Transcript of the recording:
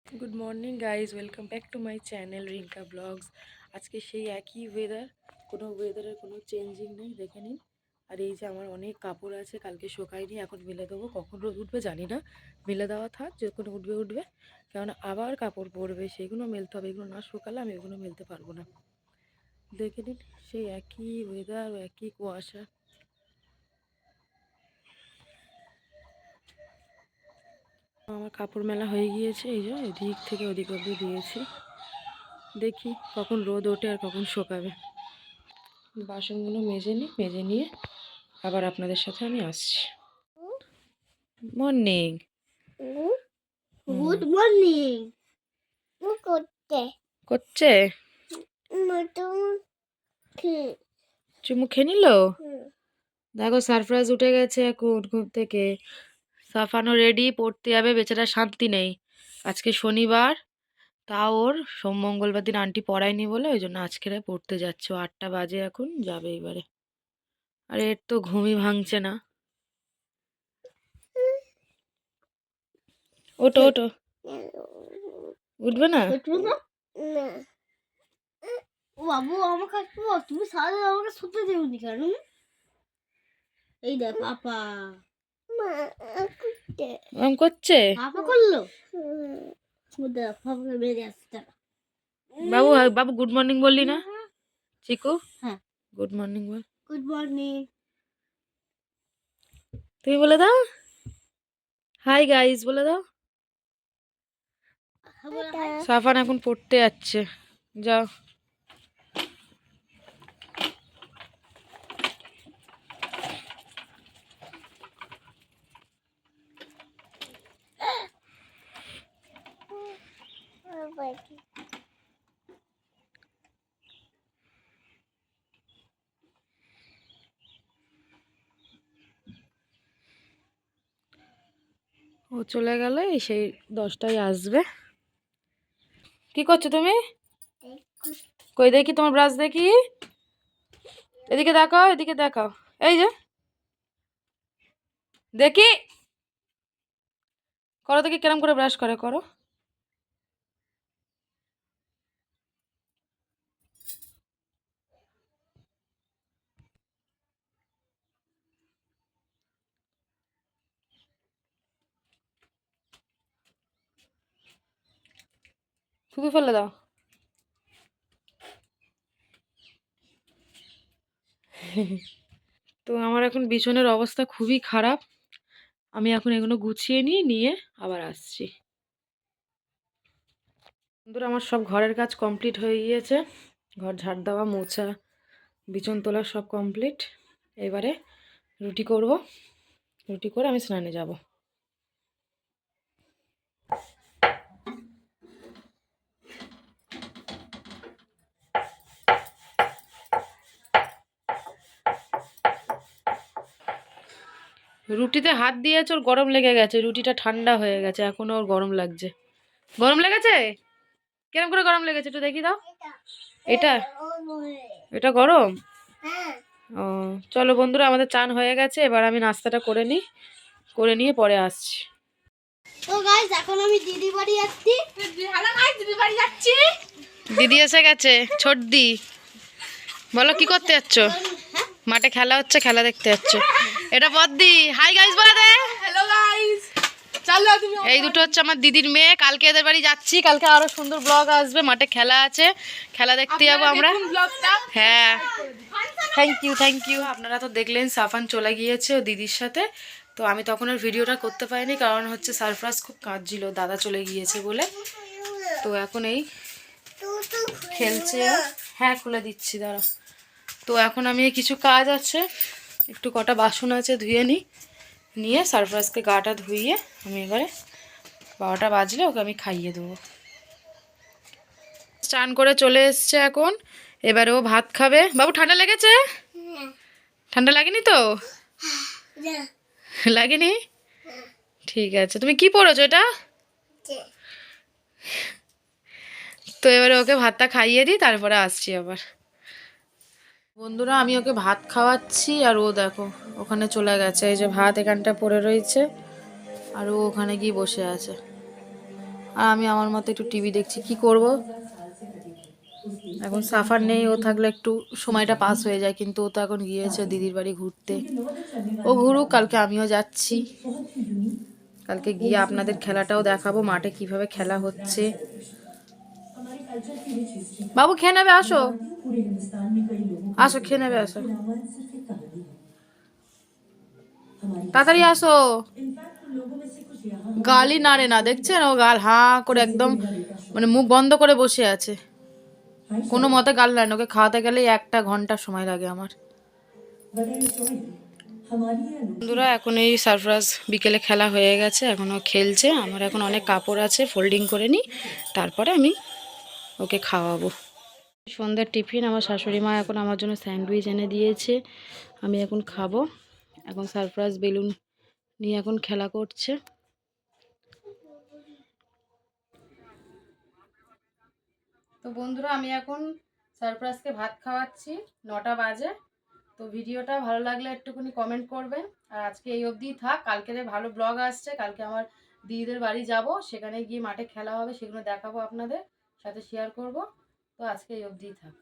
Good morning guys, welcome back to my channel Rinka blogs. আজকে সেই একই ওয়েদার, কোনো ওয়েদারের কোনো চেঞ্জিং নেই, দেখে নিন। আর এই যে আমার অনেক কাপড় আছে, কালকে শোকায়নি, এখন মেলে দেবো। কখন রোদ উঠবে জানি না, মেলে দেওয়া থাক, যখন উঠবে উঠবে, কারণ আবার কাপড় পরবে, সেগুলো মেলতে হবে। এগুলো না শুকালে আমি এগুলো মেলতে পারবো না। দেখে নিন, সেই একই ওয়েদার, একই কুয়াশা। আমার কাপড় মেলা হয়ে গিয়েছে, এই যে এদিক থেকে ওদিক অবধি দিয়েছি। দেখি কখন রোদ ওঠে আর কখন শুকাবে। বাসনগুলো মেজে নিই, মেজে নিয়ে আবার আপনাদের সাথে আমি আসছি। মর্নিং। Good morning. করতে করছে চুমু খেয়ে নিল। দেখো সারপ্রাইজ উঠে গেছে এখন ঘুম থেকে। সাফানো রেডি, পড়তে যাবে, বেচারা শান্তি নেই। আজকে শনিবার, তাও ওর সোম মঙ্গলবার দিন আন্টি পড়ায়নি বলে ওই জন্য আজকে পড়তে যাচ্ছে। ও 8টা বাজে, এখন যাবে এবারে। আর এর তো ঘুমই ভাঙছে না। ওটো ওটো, উঠবে না। ও বাবু আমার কাছে তুমি সারা আমাকে শুতে দেওনি কেন? এই দেখ পাপা করছে পাপা করলো। দেখ পাপা বেরিয়ে আসছে। বাবু। বাবু গুড মর্নিং বললি না চিকু? হ্যাঁ, গুড মর্নিং বল। Good morning. তুমি বলে দাও হাই গাইস, বলে দাও। সাফান এখন পড়তে যাচ্ছে, যাও। ও চলে গেলে সেই 10টায় আসবে। কি করছো তুমি? কই দেখি তোমার ব্রাশ, দেখি। এদিকে দেখাও, এদিকে দেখাও। এই যে দেখি, করো দেখি কেরম করে ব্রাশ করে, করো। শুধু ফেলে দাও। তো আমার এখন বিছানার অবস্থা খুবই খারাপ। আমি এখন এগুলো গুছিয়ে নিয়ে আবার আসছি। বন্ধুরা, আমার সব ঘরের কাজ কমপ্লিট হয়ে গিয়েছে। ঘর ঝাড় দেওয়া, মোছা, বিছন তোলা সব কমপ্লিট। এবারে রুটি করব, রুটি করে আমি স্নানে যাব। রুটিতে হাত দিয়েছে, ওর গরম লেগে গেছে। রুটিটা ঠান্ডা হয়ে গেছে, এখনো ওর গরম লাগছে। গরম লেগেছে? কিরম করে গরম লেগেছে একটু দেখি দাও। এটা এটা গরম। ও, চলো বন্ধুরা, আমাদের চান হয়ে গেছে, এবার আমি নাস্তাটা করে নিই, করে নিয়ে পরে আসছি। তো গাইস এখন আমি দিদি বাড়ি যাচ্ছি। হ্যালো গাইস, দিদি বাড়ি যাচ্ছি। দিদি এসে গেছে, ছোট দি। বলো কি করতে যাচ্ছ? মাঠে খেলা হচ্ছে, খেলা দেখতে যাচ্ছ। এটা বদ্দি। হাই গাইস বলে দে। হ্যালো গাইস, চলো তুমি। এই দুটো হচ্ছে আমার দিদির মেয়ে। কালকে এদের বাড়ি যাচ্ছি, কালকে আরো সুন্দর ব্লগ আসবে। মাঠে খেলা আছে, খেলা দেখতে যাবো আমরা। হ্যাঁ, থ্যাংক ইউ থ্যাংক ইউ। আপনারা তো দেখলেন সাফান চলে গিয়েছে ও দিদির সাথে। তো আমি তখন আর ভিডিওটা করতে পারিনি, কারণ হচ্ছে সারফরাজ খুব কাঁদছিল দাদা চলে গিয়েছে বলে। তো এখন এই খেলছে। হ্যাঁ, খুলে দিচ্ছি, দাঁড়া। তো এখন আমি কিছু কাজ আছে, একটু কটা বাসন আছে, ধুয়ে নিয়ে সারফরাজকে গাটা ধুইয়ে আমি এবারে 12টা বাজলে ওকে আমি খাইয়ে দেবো। স্নান করে চলে এসছে এখন, এবারে ও ভাত খাবে। বাবু ঠান্ডা লেগেছে? ঠান্ডা লাগেনি তো? লাগেনি? ঠিক আছে। তুমি কি পড়েছো এটা? তো এবারে ওকে ভাতটা খাইয়ে দিই, তারপরে আসছি আবার। বন্ধুরা, আমি ওকে ভাত খাওয়াচ্ছি আর ও দেখো ওখানে চলে গেছে। এই যে ভাত এখানটা পড়ে রয়েছে আর ও ওখানে গিয়ে বসে আছে। আর আমি আমার মতো একটু টিভি দেখছি। কি করব, এখন সাফার নেই, ও থাকলে একটু সময়টা পাস হয়ে যায়, কিন্তু ও তো এখন গিয়েছে দিদির বাড়ি ঘুরতে। ও ঘুরুক, কালকে আমিও যাচ্ছি। কালকে গিয়ে আপনাদের খেলাটাও দেখাবো, মাঠে কিভাবে খেলা হচ্ছে। বাবু খেয়ে নেবে, আসো আসো খেয়ে নেবে, আসো তাড়াতাড়ি আসো। গালই নাড়ে না, দেখছেন? ও গাল হাঁ করে একদম মানে মুখ বন্ধ করে বসে আছে, কোনো মতে গাল নাড়ে না। ওকে খাওয়াতে গেলে 1 ঘন্টা সময় লাগে আমার। বন্ধুরা, এখন এই সারফরাজ বিকেলে খেলা হয়ে গেছে, এখনও খেলছে। আমার এখন অনেক কাপড় আছে, ফোল্ডিং করে নিই, তারপরে আমি ওকে খাওয়াবো। সন্ধ্যার টিফিন আমার শাশুড়ি মা এখন আমার জন্য স্যান্ডউইচ এনে দিয়েছে, আমি এখন খাবো। এখন সারফরাজ বেলুন নিয়ে এখন খেলা করছে। তো বন্ধুরা, আমি এখন সারপ্রাইজকে ভাত খাওয়াচ্ছি, 9টা বাজে। তো ভিডিওটা ভালো লাগলে একটুখানি কমেন্ট করবেন। আর আজকে এই অবধিই থাক, কালকে ভালো ব্লগ আসছে। কালকে আমার দিদিদের বাড়ি যাব, সেখানে গিয়ে মাঠে খেলা হবে, সেগুলো দেখাবো, আপনাদের সাথে শেয়ার করব। তো আজকে এই অবধিই থাক।